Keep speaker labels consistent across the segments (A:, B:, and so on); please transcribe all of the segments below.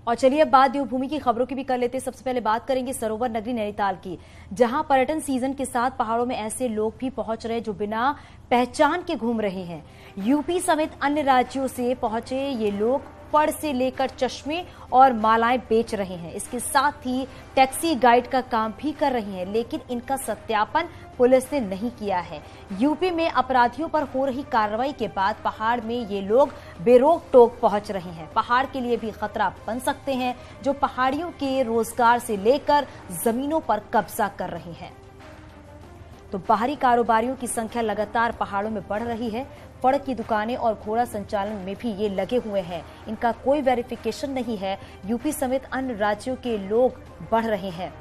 A: और चलिए अब बात देवभूमि की खबरों की भी कर लेते हैं। सबसे पहले बात करेंगे सरोवर नगरी नैनीताल की, जहां पर्यटन सीजन के साथ पहाड़ों में ऐसे लोग भी पहुंच रहे जो बिना पहचान के घूम रहे हैं। यूपी समेत अन्य राज्यों से पहुंचे ये लोग पड़ से लेकर चश्मे और मालाएं बेच रहे हैं। इसके साथ ही टैक्सी गाइड का काम भी कर रहे हैं, लेकिन इनका सत्यापन पुलिस ने नहीं किया है। यूपी में अपराधियों पर हो रही कार्रवाई के बाद पहाड़ में ये लोग बेरोक टोक पहुंच रहे हैं। पहाड़ के लिए भी खतरा बन सकते हैं, जो पहाड़ियों के रोजगार से लेकर जमीनों पर कब्जा कर रहे हैं। तो बाहरी कारोबारियों की संख्या लगातार पहाड़ों में बढ़ रही है। फड़ की दुकानें और घोड़ा संचालन में भी ये लगे हुए हैं। इनका कोई वेरिफिकेशन नहीं है। यूपी समेत अन्य राज्यों के लोग बढ़ रहे हैं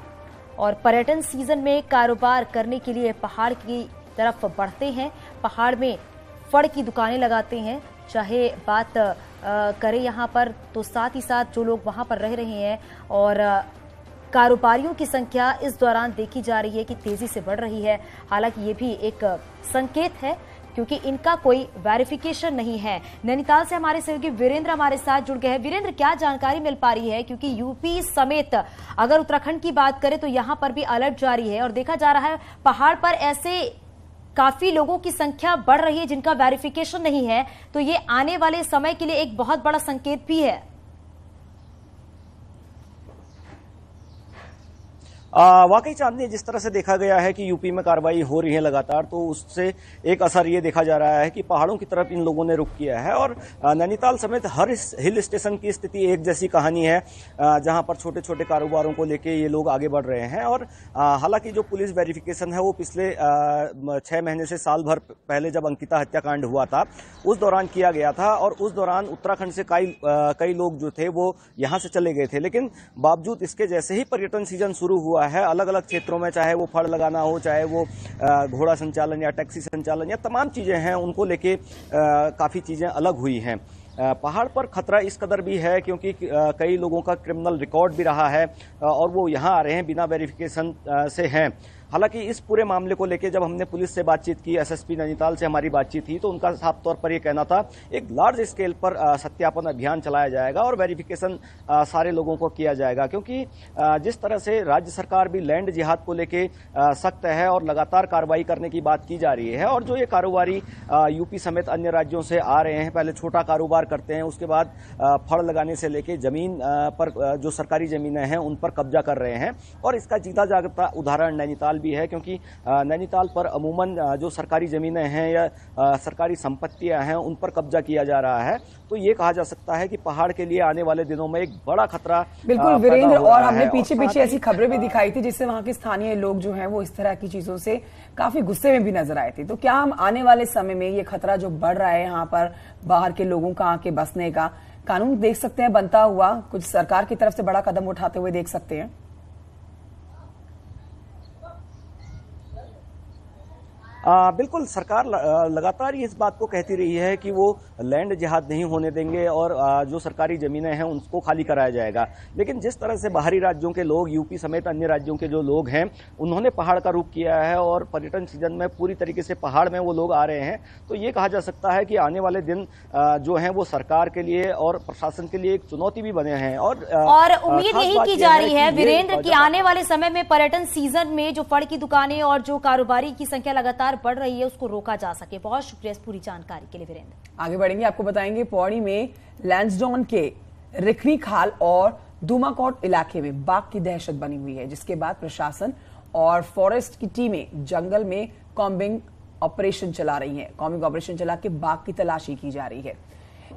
A: और पर्यटन सीजन में कारोबार करने के लिए पहाड़ की तरफ बढ़ते हैं। पहाड़ में फड़ की दुकानें लगाते हैं। चाहे बात करें यहाँ पर, तो साथ ही साथ जो लोग वहां पर रह रहे हैं और कारोबारियों की संख्या इस दौरान देखी जा रही है कि तेजी से बढ़ रही है। हालांकि ये भी एक संकेत है, क्योंकि इनका कोई वेरिफिकेशन नहीं है। नैनीताल से हमारे सहयोगी वीरेंद्र हमारे साथ जुड़ गए हैं। वीरेंद्र, क्या जानकारी मिल पा रही है, क्योंकि यूपी समेत अगर उत्तराखंड की बात करें तो यहां पर भी अलर्ट जारी है और देखा जा रहा है पहाड़ पर ऐसे काफी लोगों की संख्या बढ़ रही है जिनका वेरिफिकेशन नहीं है। तो ये आने वाले समय के लिए एक बहुत बड़ा संकेत भी है।
B: वाकई चांदनी, जिस तरह से देखा गया है कि यूपी में कार्रवाई हो रही है लगातार, तो उससे एक असर ये देखा जा रहा है कि पहाड़ों की तरफ इन लोगों ने रुख किया है। और नैनीताल समेत हर हिल स्टेशन की स्थिति एक जैसी कहानी है, जहां पर छोटे छोटे कारोबारों को लेके ये लोग आगे बढ़ रहे हैं। और हालांकि जो पुलिस वेरिफिकेशन है वो पिछले 6 महीने से साल भर पहले जब अंकिता हत्याकांड हुआ था उस दौरान किया गया था, और उस दौरान उत्तराखंड से कई लोग जो थे वो यहां से चले गए थे। लेकिन बावजूद इसके, जैसे ही पर्यटन सीजन शुरू हुआ है, अलग अलग क्षेत्रों में, चाहे वो फड़ लगाना हो, चाहे वो घोड़ा संचालन या टैक्सी संचालन या तमाम चीजें हैं, उनको लेके काफी चीजें अलग हुई हैं। पहाड़ पर खतरा इस कदर भी है क्योंकि कई लोगों का क्रिमिनल रिकॉर्ड भी रहा है और वो यहाँ आ रहे हैं बिना वेरिफिकेशन से हैं। हालांकि इस पूरे मामले को लेकर जब हमने पुलिस से बातचीत की, एसएसपी नैनीताल से हमारी बातचीत थी, तो उनका साफ तौर पर यह कहना था एक लार्ज स्केल पर सत्यापन अभियान चलाया जाएगा और वेरिफिकेशन सारे लोगों को किया जाएगा। क्योंकि जिस तरह से राज्य सरकार भी लैंड जिहाद को लेकर सख्त है और लगातार कार्रवाई करने की बात की जा रही है, और जो ये कारोबारी यूपी समेत अन्य राज्यों से आ रहे हैं, पहले छोटा कारोबार करते हैं, उसके बाद फड़ लगाने से लेकर जमीन पर, जो सरकारी जमीनें हैं उन पर कब्जा कर रहे हैं। और इसका जीता जागता उदाहरण नैनीताल भी है, क्योंकि नैनीताल पर अमूमन जो सरकारी जमीनें हैं या सरकारी संपत्तियां हैं उन पर कब्जा किया जा रहा है। तो ये कहा जा सकता है कि पहाड़ के लिए आने वाले दिनों में एक बड़ा खतरा
C: बिल्कुल वीरेंद्र, और हमने पीछे ऐसी खबरें भी दिखाई थी जिससे वहां के स्थानीय लोग जो हैं वो इस तरह की चीजों से काफी गुस्से में भी नजर आए थे। तो क्या हम आने वाले समय में ये खतरा जो बढ़ रहा है यहाँ पर बाहर के लोगों का आके बसने का, कानून देख सकते हैं बनता हुआ, कुछ सरकार की तरफ से बड़ा कदम उठाते हुए देख सकते हैं?
B: बिल्कुल, सरकार लगातार इस बात को कहती रही है कि वो लैंड जिहाद नहीं होने देंगे और जो सरकारी जमीनें हैं उनको खाली कराया जाएगा। लेकिन जिस तरह से बाहरी राज्यों के लोग, यूपी समेत अन्य राज्यों के जो लोग हैं, उन्होंने पहाड़ का रुख किया है और पर्यटन सीजन में पूरी तरीके से पहाड़ में वो लोग आ रहे हैं, तो ये कहा जा सकता है कि आने वाले दिन जो हैं वो सरकार के लिए और प्रशासन के लिए एक चुनौती भी बने हैं। और
A: उम्मीद यही की जा रही है वीरेंद्र कि आने वाले समय में पर्यटन सीजन में जो फड़ की दुकानें और जो कारोबारी की संख्या लगातार बढ़ रही है उसको रोका जा सके। बहुत शुक्रिया इस पूरी जानकारी के लिए वीरेंद्र।
C: आगे बढ़ेंगे, आपको बताएंगे पौड़ी में लैंसडॉन के रिखनी खाल और दूमाकोट इलाके में बाघ की दहशत बनी हुई है, जिसके बाद प्रशासन और फॉरेस्ट की टीमें जंगल में कॉम्बिंग ऑपरेशन चला रही हैं। कॉम्बिंग ऑपरेशन चला के बाघ की तलाशी की जा रही है।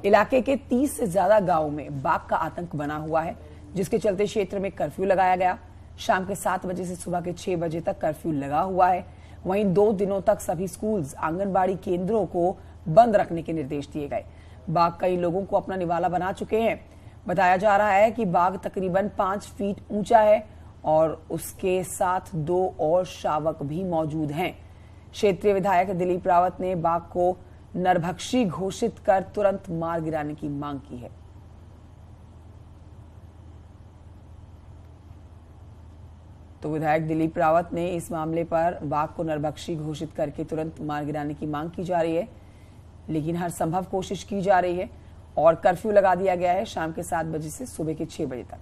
C: इलाके के 30 से ज्यादा गांवों में बाघ का आतंक बना हुआ है, जिसके चलते क्षेत्र में कर्फ्यू लगाया गया। शाम के 7 बजे से सुबह के 6 बजे तक कर्फ्यू लगा हुआ है। वहीं 2 दिनों तक सभी स्कूल्स, आंगनबाड़ी केंद्रों को बंद रखने के निर्देश दिए गए। बाघ कई लोगों को अपना निवाला बना चुके हैं। बताया जा रहा है कि बाघ तकरीबन 5 फीट ऊंचा है और उसके साथ 2 और शावक भी मौजूद हैं। क्षेत्रीय विधायक दिलीप रावत ने बाघ को नरभक्षी घोषित कर तुरंत मार गिराने की मांग की है। तो विधायक दिलीप रावत ने इस मामले पर बाघ को नरभक्षी घोषित करके तुरंत मार गिराने की मांग की जा रही है, लेकिन हर संभव कोशिश की जा रही है और कर्फ्यू लगा दिया गया है शाम के 7 बजे से सुबह के 6 बजे तक।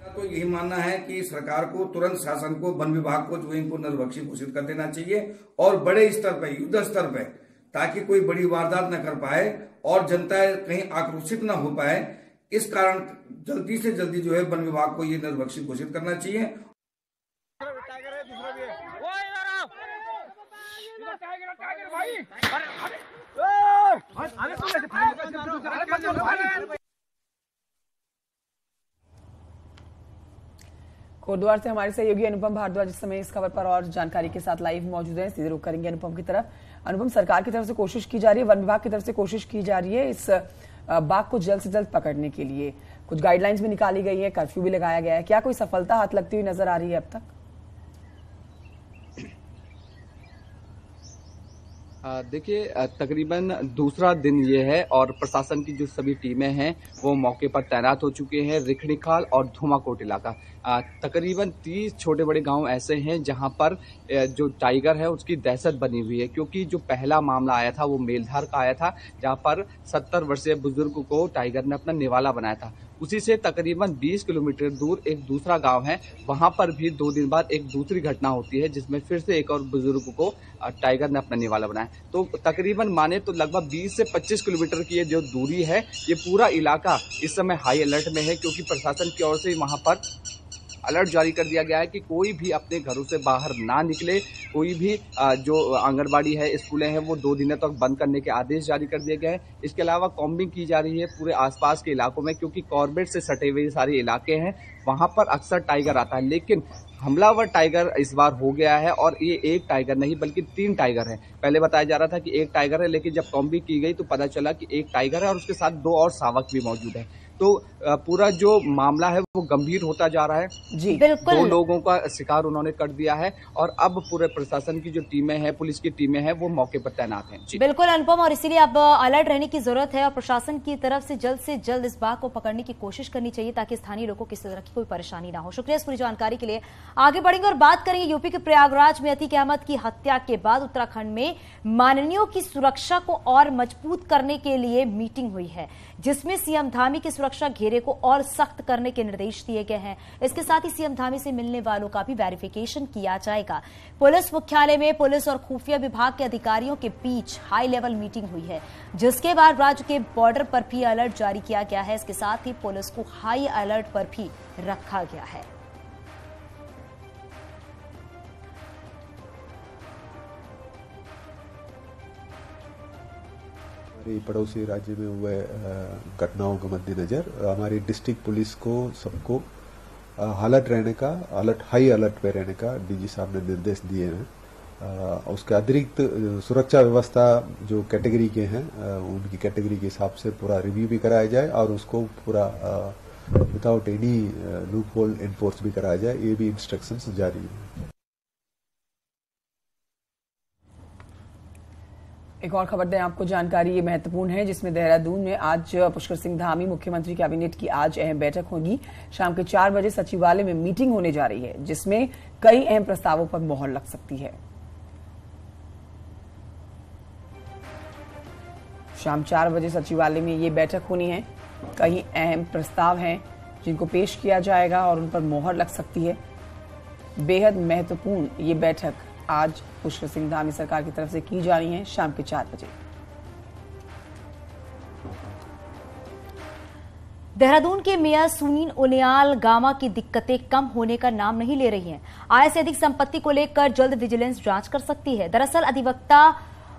D: तो यही मानना है कि सरकार को तुरंत शासन को, वन विभाग को जो इनको नरभक्षी घोषित कर देना चाहिए और बड़े स्तर पर, युद्ध स्तर पर, ताकि कोई बड़ी वारदात न कर पाए और जनता कहीं आक्रोशित न हो पाए। इस कारण जल्दी से जल्दी जो है वन विभाग को ये नरभक्षी घोषित करना चाहिए।
C: कोटद्वार से हमारे सहयोगी अनुपम भारद्वाज इस समय इस खबर पर और जानकारी के साथ लाइव मौजूद हैं। सीधे रुख करेंगे अनुपम की तरफ। अनुपम, सरकार की तरफ से कोशिश की जा रही है, वन विभाग की तरफ से कोशिश की जा रही है इस बाघ को जल्द से जल्द पकड़ने के लिए। कुछ गाइडलाइंस भी निकाली गई है, कर्फ्यू भी लगाया गया है। क्या कोई सफलता हाथ लगती हुई नजर आ रही है अब तक?
E: देखिए, तकरीबन दूसरा दिन ये है और प्रशासन की जो सभी टीमें हैं वो मौके पर तैनात हो चुके हैं। रिखणीखाल और धूमाकोट इलाका, तकरीबन 30 छोटे बड़े गांव ऐसे हैं जहां पर जो टाइगर है उसकी दहशत बनी हुई है, क्योंकि जो पहला मामला आया था वो मेलधार का आया था, जहां पर 70 वर्षीय बुजुर्ग को टाइगर ने अपना निवाला बनाया था। उसी से तकरीबन 20 किलोमीटर दूर एक दूसरा गांव है, वहां पर भी 2 दिन बाद एक दूसरी घटना होती है जिसमें फिर से एक और बुजुर्ग को टाइगर ने अपना निवाला बनाया। तो तकरीबन माने तो लगभग 20 से 25 किलोमीटर की ये जो दूरी है, ये पूरा इलाका इस समय हाई अलर्ट में है, क्योंकि प्रशासन की ओर से वहां पर अलर्ट जारी कर दिया गया है कि कोई भी अपने घरों से बाहर ना निकले। कोई भी जो आंगनबाड़ी है, स्कूलें हैं, वो 2 दिनों तक बंद करने के आदेश जारी कर दिए गए हैं। इसके अलावा कॉम्बिंग की जा रही है पूरे आसपास के इलाकों में, क्योंकि कॉर्बेट से सटे हुए सारे इलाके हैं, वहां पर अक्सर टाइगर आता है। लेकिन हमलावर टाइगर इस बार हो गया है और ये एक टाइगर नहीं बल्कि 3 टाइगर है। पहले बताया जा रहा था कि एक टाइगर है, लेकिन जब कॉम्बिंग की गई तो पता चला कि एक टाइगर है और उसके साथ 2 और शावक भी मौजूद है। तो पूरा जो मामला है वो गंभीर होता जा रहा है
C: जी।
E: 2 लोगों का शिकार उन्होंने कर दिया है और अब पूरे प्रशासन की जो टीमें हैं, पुलिस की टीमें हैं, वो मौके पर तैनात हैं।
A: बिल्कुल अनुपम, और इसीलिए अब अलर्ट रहने की जरूरत है और प्रशासन की तरफ से जल्द इस बाघ को पकड़ने की कोशिश करनी चाहिए ताकि स्थानीय लोगों को किसी तरह की कोई परेशानी ना हो। शुक्रिया इस पूरी जानकारी के लिए। आगे बढ़ेंगे और बात करेंगे यूपी के प्रयागराज में अतीक अहमद की हत्या के बाद उत्तराखंड में माननीयों की सुरक्षा को और मजबूत करने के लिए मीटिंग हुई है, जिसमें सीएम धामी के सुरक्षा घेरे को और सख्त करने के निर्देश दिए गए हैं। इसके साथ ही सीएम धामी से मिलने वालों का भी वेरिफिकेशन किया जाएगा। पुलिस मुख्यालय में पुलिस और खुफिया विभाग के अधिकारियों के बीच हाई लेवल मीटिंग हुई है, जिसके बाद राज्य के बॉर्डर पर भी अलर्ट जारी किया गया है। इसके साथ ही पुलिस को हाई अलर्ट पर भी रखा गया है।
F: हमारे पड़ोसी राज्य में हुए घटनाओं के मद्देनजर हमारी डिस्ट्रिक्ट पुलिस को सबको हाई अलर्ट पे रहने का डीजी साहब ने निर्देश दिए हैं। उसके अतिरिक्त सुरक्षा व्यवस्था जो कैटेगरी के हैं उनकी कैटेगरी के हिसाब से पूरा रिव्यू भी कराया जाए और उसको पूरा without any loop hole enforce भी कराया जाए, ये भी इंस्ट्रक्शंस जारी है।
C: एक और खबर दें आपको, जानकारी ये महत्वपूर्ण है, जिसमें देहरादून में आज पुष्कर सिंह धामी मुख्यमंत्री कैबिनेट की आज अहम बैठक होगी। शाम के 4 बजे सचिवालय में मीटिंग होने जा रही है, जिसमें कई अहम प्रस्तावों पर मोहर लग सकती है। शाम 4 बजे सचिवालय में ये बैठक होनी है। कई अहम प्रस्ताव हैं जिनको पेश किया जाएगा और उन पर मोहर लग सकती है। बेहद महत्वपूर्ण ये बैठक आज पुष्कर सिंह धामी सरकार की तरफ से की जा रही है शाम के 4 बजे।
A: देहरादून के मेयर सुनील उनियाल गामा की दिक्कतें कम होने का नाम नहीं ले रही हैं। आय से अधिक संपत्ति को लेकर जल्द विजिलेंस जांच कर सकती है। दरअसल अधिवक्ता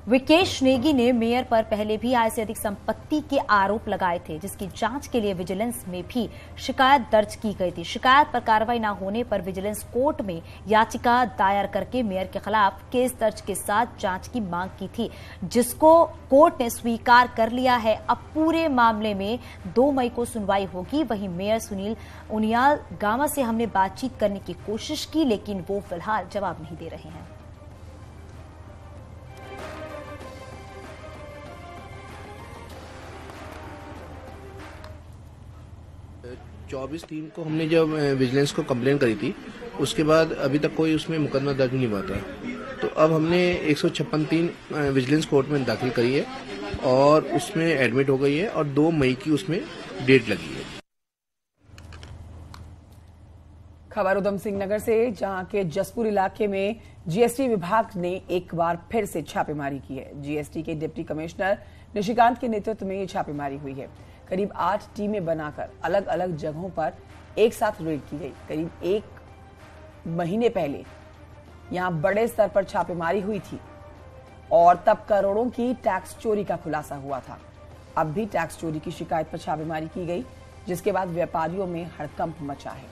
A: विकेश नेगी ने मेयर पर पहले भी आय से अधिक संपत्ति के आरोप लगाए थे, जिसकी जांच के लिए विजिलेंस में भी शिकायत दर्ज की गई थी। शिकायत पर कार्रवाई न होने पर विजिलेंस कोर्ट में याचिका दायर करके मेयर के खिलाफ केस दर्ज के साथ जांच की मांग की थी, जिसको कोर्ट ने स्वीकार कर लिया है। अब पूरे मामले में 2 मई को सुनवाई होगी। वहीं मेयर सुनील उनियाल गामा से हमने बातचीत करने की कोशिश की, लेकिन वो फिलहाल जवाब नहीं दे रहे हैं।
G: 24/3 को हमने जब विजिलेंस को कंप्लेन करी थी, उसके बाद अभी तक कोई उसमें मुकदमा दर्ज नहीं हुआ था। तो अब हमने 156(3) विजिलेंस कोर्ट में दाखिल करी है और उसमें एडमिट हो गई है और 2 मई की उसमें डेट लगी है।
C: खबर उधम सिंह नगर से, जहां के जसपुर इलाके में जीएसटी विभाग ने एक बार फिर से छापेमारी की है। जीएसटी के डिप्टी कमिश्नर निशिकांत के नेतृत्व में ये छापेमारी हुई है। करीब 8 टीमें बनाकर अलग अलग जगहों पर एक साथ रेड की गई। करीब 1 महीने पहले यहां बड़े स्तर पर छापेमारी हुई थी और तब करोड़ों की टैक्स चोरी का खुलासा हुआ था। अब भी टैक्स चोरी की शिकायत पर छापेमारी की गई, जिसके बाद व्यापारियों में हड़कंप मचा है।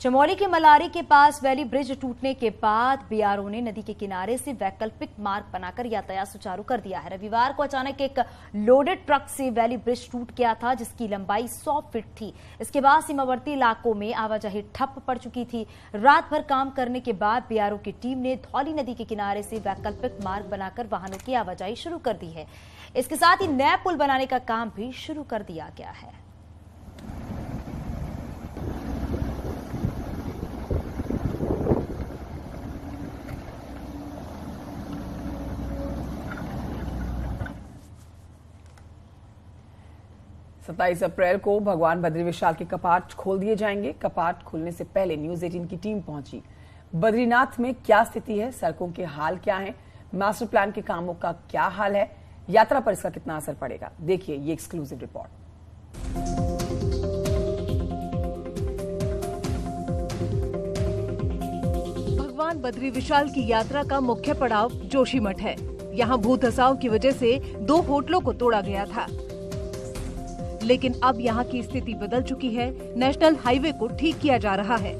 A: चमोली के मलारी के पास वैली ब्रिज टूटने के बाद बीआरओ ने नदी के किनारे से वैकल्पिक मार्ग बनाकर यातायात सुचारू कर दिया है। रविवार को अचानक एक लोडेड ट्रक से वैली ब्रिज टूट गया था, जिसकी लंबाई 100 फीट थी। इसके बाद सीमावर्ती इलाकों में आवाजाही ठप पड़ चुकी थी। रात भर काम करने के बाद बीआरओ की टीम ने धौली नदी के किनारे से वैकल्पिक मार्ग बनाकर वाहनों की आवाजाही शुरू कर दी है। इसके साथ ही नया पुल बनाने का काम भी शुरू कर दिया गया है।
C: सत्ताईस अप्रैल को भगवान बद्री विशाल के कपाट खोल दिए जाएंगे। कपाट खुलने से पहले न्यूज 18 की टीम पहुंची। बद्रीनाथ में क्या स्थिति है, सड़कों के हाल क्या है, मास्टर प्लान के कामों का क्या हाल है, यात्रा पर इसका कितना असर पड़ेगा, देखिए ये एक्सक्लूसिव रिपोर्ट।
H: भगवान बद्री विशाल की यात्रा का मुख्य पड़ाव जोशीमठ है। यहाँ भू धसाव की वजह से 2 होटलों को तोड़ा गया था, लेकिन अब यहाँ की स्थिति बदल चुकी है। नेशनल हाईवे को ठीक किया जा रहा है।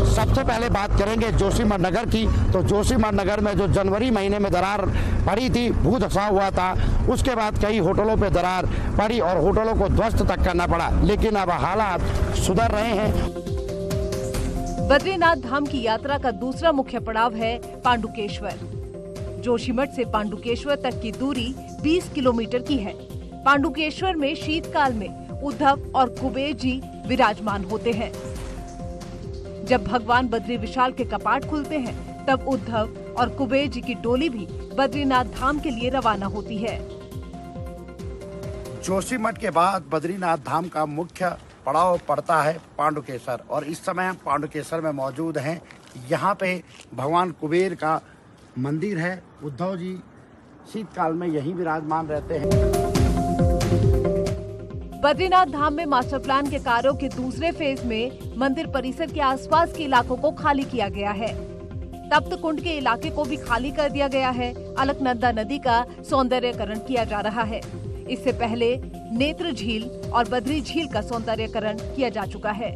I: सबसे पहले बात करेंगे जोशीमठ नगर की, तो जोशीमठ नगर में जो जनवरी महीने में दरार पड़ी थी, भू धसाव हुआ था, उसके बाद कई होटलों पे दरार पड़ी और होटलों को ध्वस्त तक करना पड़ा, लेकिन अब हालात सुधर रहे हैं।
H: बद्रीनाथ धाम की यात्रा का दूसरा मुख्य पड़ाव है पांडुकेश्वर। जोशीमठ से पांडुकेश्वर तक की दूरी 20 किलोमीटर की है। पांडुकेश्वर में शीतकाल में उद्धव और कुबेर जी विराजमान होते हैं। जब भगवान बद्री विशाल के कपाट खुलते हैं, तब उद्धव और कुबेर जी की डोली भी बद्रीनाथ धाम के लिए रवाना होती है।
I: जोशीमठ के बाद बद्रीनाथ धाम का मुख्य पड़ाव पड़ता है पांडुकेश्वर, और इस समय हम पांडुकेश्वर में मौजूद हैं। यहाँ पे भगवान कुबेर का मंदिर है। उद्धव जी शीतकाल में यहीं विराजमान रहते हैं।
H: बद्रीनाथ धाम में मास्टर प्लान के कार्यों के दूसरे फेज में मंदिर परिसर के आसपास के इलाकों को खाली किया गया है। तप्त कुंड के इलाके को भी खाली कर दिया गया है। अलकनंदा नदी का सौंदर्यकरण किया जा रहा है। इससे पहले नेत्र झील और बद्री झील का सौंदर्यकरण किया जा चुका है।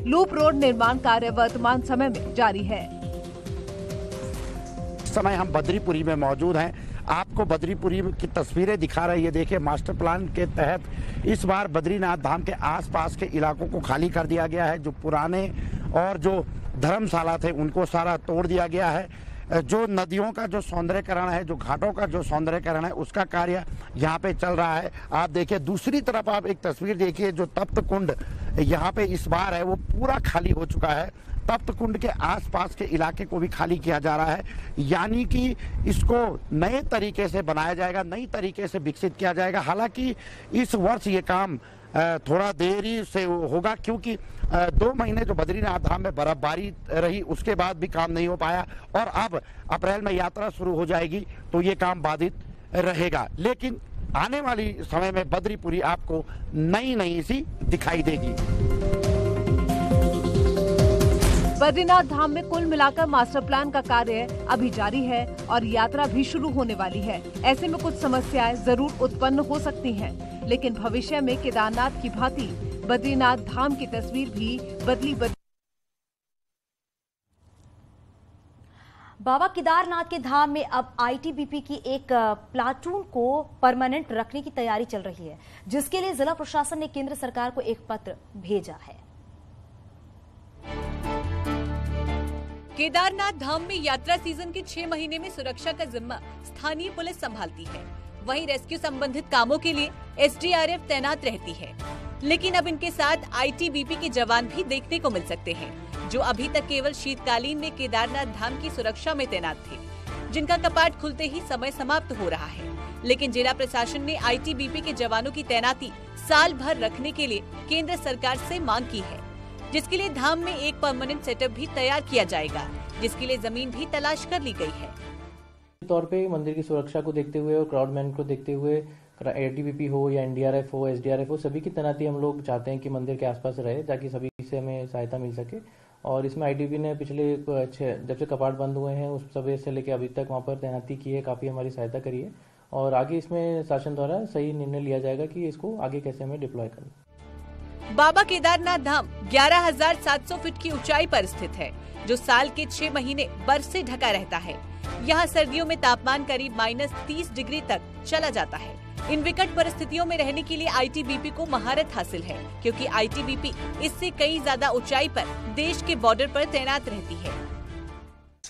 H: लूप रोड निर्माण कार्य वर्तमान समय में जारी है।
I: इस समय हम बद्रीपुरी में मौजूद हैं। आपको बद्रीपुरी की तस्वीरें दिखा रही है। देखिए, मास्टर प्लान के तहत इस बार बद्रीनाथ धाम के आसपास के इलाकों को खाली कर दिया गया है। जो पुराने और जो धर्मशाला थे उनको सारा तोड़ दिया गया है। जो नदियों का जो सौंदर्यकरण है, जो घाटों का जो सौंदर्यकरण है, उसका कार्य यहाँ पे चल रहा है। आप देखिए, दूसरी तरफ आप एक तस्वीर देखिए, जो तप्त कुंड यहाँ पे इस बार है वो पूरा खाली हो चुका है। तप्त कुंड के आसपास के इलाके को भी खाली किया जा रहा है, यानी कि इसको नए तरीके से बनाया जाएगा, नई तरीके से विकसित किया जाएगा। हालांकि इस वर्ष ये काम थोड़ा देरी से होगा, क्योंकि 2 महीने जो बद्रीनाथ धाम में बर्फबारी रही, उसके बाद भी काम नहीं हो पाया, और अब अप्रैल में यात्रा शुरू हो जाएगी तो ये काम बाधित रहेगा। लेकिन आने वाली समय में बद्रीपुरी आपको नई सी दिखाई देगी।
H: बद्रीनाथ धाम में कुल मिलाकर मास्टर प्लान का कार्य अभी जारी है और यात्रा भी शुरू होने वाली है। ऐसे में कुछ समस्याएं जरूर उत्पन्न हो सकती हैं, लेकिन भविष्य में केदारनाथ की भांति बद्रीनाथ धाम की तस्वीर भी बदली।
A: बाबा केदारनाथ के धाम में अब आईटीबीपी की एक प्लाटून को परमानेंट रखने की तैयारी चल रही है, जिसके लिए जिला प्रशासन ने केंद्र सरकार को एक पत्र भेजा है।
J: केदारनाथ धाम में यात्रा सीजन के 6 महीने में सुरक्षा का जिम्मा स्थानीय पुलिस संभालती है। वहीं रेस्क्यू संबंधित कामों के लिए एसडीआरएफ तैनात रहती है। लेकिन अब इनके साथ आईटीबीपी के जवान भी देखने को मिल सकते हैं, जो अभी तक केवल शीतकालीन में केदारनाथ धाम की सुरक्षा में तैनात थे, जिनका कपाट खुलते ही समय समाप्त हो रहा है। लेकिन जिला प्रशासन ने आईटीबीपी के जवानों की तैनाती साल भर रखने के लिए केंद्र सरकार से मांग की है, जिसके लिए धाम में एक परमानेंट सेटअप भी तैयार किया जाएगा, जिसके लिए जमीन भी तलाश कर ली गई है।
K: तौर पे मंदिर की सुरक्षा को देखते हुए और क्राउड मैनेजमेंट को देखते हुए आईटीबीपी हो या एनडीआरएफ हो, एसडीआरएफ हो, सभी की तैनाती हम लोग चाहते हैं कि मंदिर के आसपास रहे, ताकि सभी से हमें सहायता मिल सके। और इसमें आईटीबीपी ने पिछले जब से कपाट बंद हुए हैं उस समय से लेकर अभी तक वहाँ पर तैनाती की है, काफ़ी हमारी सहायता करी है। और आगे इसमें शासन द्वारा सही निर्णय लिया जाएगा कि इसको आगे कैसे हमें डिप्लॉय करना।
J: बाबा केदारनाथ धाम 11,700 फीट की ऊंचाई पर स्थित है, जो साल के 6 महीने बर्फ से ढका रहता है। यहाँ सर्दियों में तापमान करीब -30 डिग्री तक चला जाता है। इन विकट परिस्थितियों में रहने के लिए आईटीबीपी को महारत हासिल है, क्योंकि आईटीबीपी इससे कई ज्यादा ऊंचाई पर देश के बॉर्डर पर तैनात रहती है।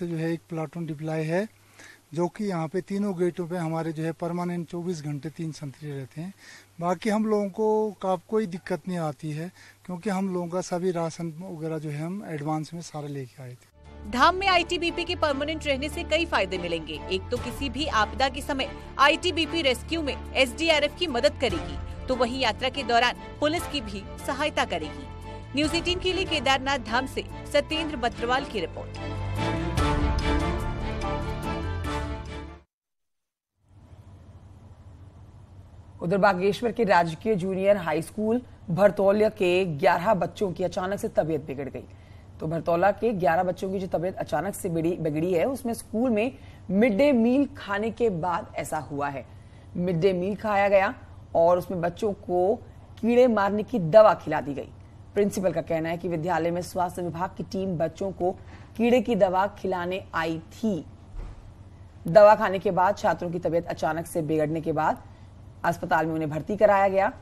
L: जो है एक प्लाटून डिप्लॉय है, जो कि यहाँ पे तीनों गेटों पे हमारे जो है परमानेंट 24 घंटे 3 संतरी रहते हैं। बाकी हम लोगों को कोई दिक्कत नहीं आती है, क्योंकि हम लोगों का सभी राशन वगैरह जो है हम एडवांस में सारा लेके आए थे।
J: धाम में आईटीबीपी के परमानेंट रहने से कई फायदे मिलेंगे। एक तो किसी भी आपदा के समय आईटीबीपी रेस्क्यू में एसडीआरएफ की मदद करेगी, तो वहीं यात्रा के दौरान पुलिस की भी सहायता करेगी। न्यूज़ 18 के लिए केदारनाथ धाम से सत्येंद्र बत्रवाल की रिपोर्ट।
C: उधर बागेश्वर के राजकीय जूनियर हाई स्कूल भरतौलिया के 11 बच्चों की अचानक से तबीयत बिगड़ गई। तो भरतौला के 11 बच्चों की जो तबीयत अचानक से बिगड़ी है, उसमें स्कूल में मिड डे मील खाने के बाद ऐसा हुआ है। मिड डे मील खाया गया और उसमें बच्चों को कीड़े मारने की दवा खिला दी गई। प्रिंसिपल का कहना है कि विद्यालय में स्वास्थ्य विभाग की टीम बच्चों को कीड़े की दवा खिलाने आई थी। दवा खाने के बाद छात्रों की तबीयत अचानक से बिगड़ने के बाद अस्पताल में उन्हें भर्ती कराया गया।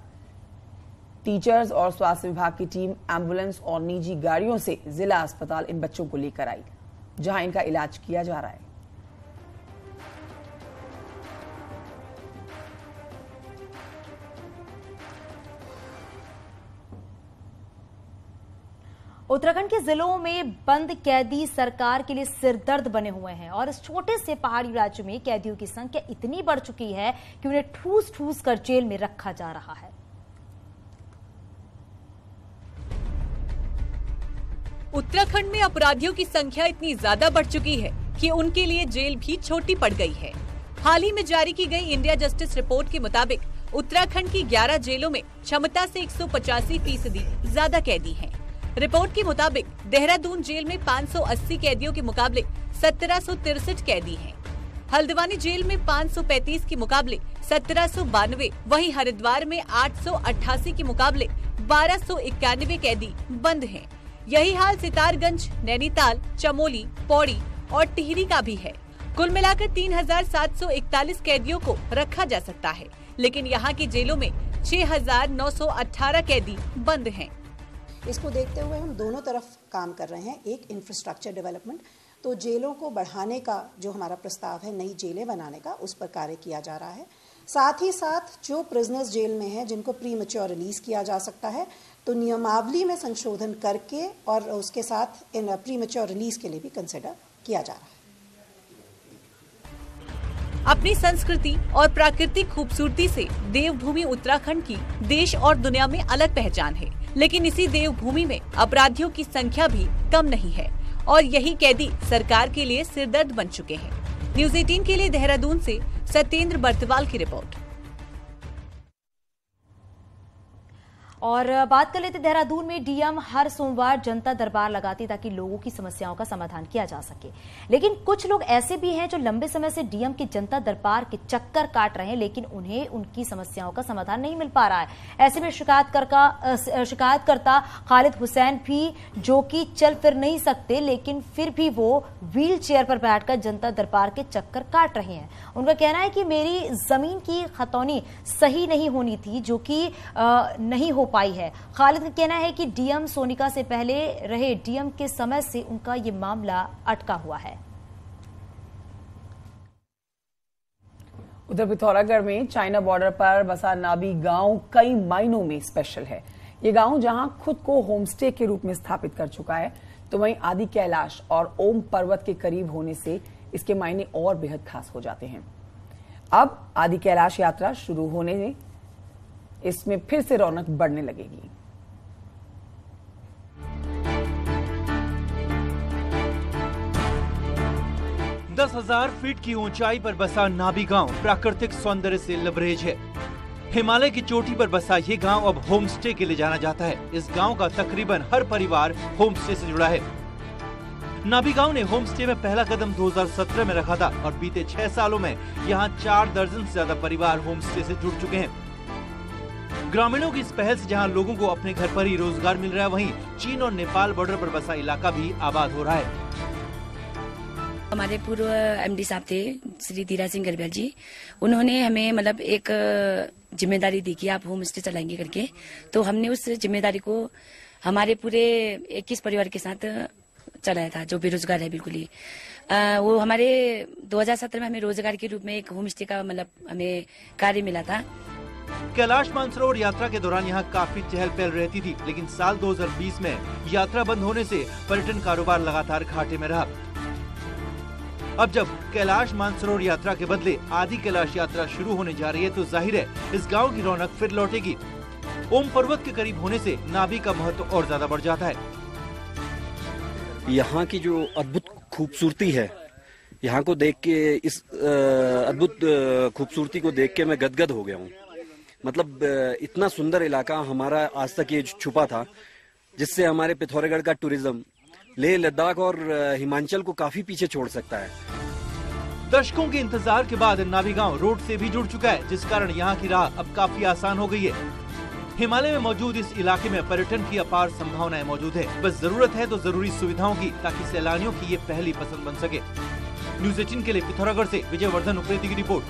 C: टीचर्स और स्वास्थ्य विभाग की टीम एम्बुलेंस और निजी गाड़ियों से जिला अस्पताल इन बच्चों को लेकर आई, जहां इनका इलाज किया जा रहा है।
A: उत्तराखंड के जिलों में बंद कैदी सरकार के लिए सिरदर्द बने हुए हैं और इस छोटे से पहाड़ी राज्य में कैदियों की संख्या इतनी बढ़ चुकी है कि उन्हें ठूस ठूस कर जेल में रखा जा रहा है।
J: उत्तराखंड में अपराधियों की संख्या इतनी ज्यादा बढ़ चुकी है कि उनके लिए जेल भी छोटी पड़ गई है। हाल ही में जारी की गई इंडिया जस्टिस रिपोर्ट के मुताबिक उत्तराखंड की 11 जेलों में क्षमता से 185% ज्यादा कैदी हैं। रिपोर्ट के मुताबिक देहरादून जेल में 580 कैदियों के मुकाबले 1763 कैदी हैं। हल्द्वानी जेल में 535 के मुकाबले 1792, वहीं हरिद्वार में 888 के मुकाबले 1291 कैदी बंद हैं। यही हाल सितारगंज, नैनीताल, चमोली, पौड़ी और टिहरी का भी है। कुल मिलाकर 3741 कैदियों को रखा जा सकता है, लेकिन यहाँ की जेलों में 6918 कैदी बंद हैं।
M: इसको देखते हुए हम दोनों तरफ काम कर रहे हैं। एक इंफ्रास्ट्रक्चर डेवलपमेंट, तो जेलों को बढ़ाने का जो हमारा प्रस्ताव है, नई जेलें बनाने का, उस पर कार्य किया जा रहा है। साथ ही साथ जो प्रिजनर्स जेल में हैं जिनको प्री मैच्योर रिलीज किया जा सकता है, तो नियमावली में संशोधन करके और उसके साथ इन प्री मैच्योर रिलीज के लिए भी कंसिडर किया जा रहा है।
J: अपनी संस्कृति और प्राकृतिक खूबसूरती से देवभूमि उत्तराखंड की देश और दुनिया में अलग पहचान है, लेकिन इसी देवभूमि में अपराधियों की संख्या भी कम नहीं है और यही कैदी सरकार के लिए सिरदर्द बन चुके हैं। न्यूज़ 18 के लिए देहरादून से सत्येंद्र बर्तवाल की रिपोर्ट।
A: और बात कर लेते देहरादून में डीएम हर सोमवार जनता दरबार लगाती ताकि लोगों की समस्याओं का समाधान किया जा सके, लेकिन कुछ लोग ऐसे भी हैं जो लंबे समय से डीएम के जनता दरबार के चक्कर काट रहे हैं, लेकिन उन्हें उनकी समस्याओं का समाधान नहीं मिल पा रहा है। ऐसे में शिकायतकर्ता खालिद हुसैन भी, जो कि चल फिर नहीं सकते, लेकिन फिर भी वो व्हील चेयर पर बैठकर जनता दरबार के चक्कर काट रहे हैं। उनका कहना है कि मेरी जमीन की खतौनी सही नहीं होनी थी, जो कि नहीं हो पाई है। खालिद का कहना है कि डीएम सोनिका से पहले रहे डीएम के समय से उनका ये मामला अटका हुआ है।
C: उधर पिथौरागढ़ में चाइना बॉर्डर पर बसा नाबी गांव कई मायनों में स्पेशल है। ये गांव जहां खुद को होमस्टे के रूप में स्थापित कर चुका है, तो वहीं आदि कैलाश और ओम पर्वत के करीब होने से इसके मायने और बेहद खास हो जाते हैं। अब आदि कैलाश यात्रा शुरू होने में इसमें फिर से रौनक बढ़ने लगेगी।
N: दस 10,000 फीट की ऊंचाई पर बसा नाभी गांव प्राकृतिक सौंदर्य से लबरेज है। हिमालय की चोटी पर बसा ये गांव अब होम स्टे के लिए जाना जाता है। इस गांव का तकरीबन हर परिवार होम स्टे से जुड़ा है। नाभी गांव ने होम स्टे में पहला कदम 2017 में रखा था और बीते 6 सालों में यहाँ 4 दर्जन से ज्यादा परिवार होम स्टे से जुड़ चुके हैं। ग्रामीणों की इस पहल से जहाँ लोगों को अपने घर पर ही रोजगार मिल रहा है, वहीं चीन और नेपाल बॉर्डर पर बसा इलाका भी आबाद हो रहा है।
O: हमारे पूर्व एमडी साहब थे श्री धीरा सिंह गरब्याल जी, उन्होंने हमें मतलब एक जिम्मेदारी दी कि आप होम स्टे चलाएंगे करके, तो हमने उस जिम्मेदारी को हमारे पूरे 21 परिवार के साथ चलाया था, जो बेरोजगार है बिल्कुल ही। वो हमारे 2017 में हमें रोजगार के रूप में एक होम स्टे का मतलब हमें कार्य मिला था।
N: कैलाश मानसरोवर यात्रा के दौरान यहाँ काफी चहल पहल रहती थी, लेकिन साल 2020 में यात्रा बंद होने से पर्यटन कारोबार लगातार घाटे में रहा। अब जब कैलाश मानसरोवर यात्रा के बदले आदि कैलाश यात्रा शुरू होने जा रही है, तो जाहिर है इस गांव की रौनक फिर लौटेगी। ओम पर्वत के करीब होने से नाभी का महत्व और ज्यादा बढ़ जाता है।
P: यहाँ की जो अद्भुत खूबसूरती है, यहाँ को देख के, इस अद्भुत खूबसूरती को देख के मैं गदगद हो गया हूँ। मतलब इतना सुंदर इलाका हमारा आज तक ये छुपा था, जिससे हमारे पिथौरागढ़ का टूरिज्म लेह लद्दाख और हिमाचल को काफी पीछे छोड़ सकता है।
N: दशकों के इंतजार के बाद नाभी गांव रोड से भी जुड़ चुका है, जिस कारण यहाँ की राह अब काफी आसान हो गई है। हिमालय में मौजूद इस इलाके में पर्यटन की अपार संभावनाएं मौजूद है। बस जरूरत है तो जरूरी सुविधाओं की, ताकि सैलानियों की ये पहली पसंद बन सके। न्यूज़ 18 के लिए पिथौरागढ़ से विजयवर्धन उप्रेती की रिपोर्ट।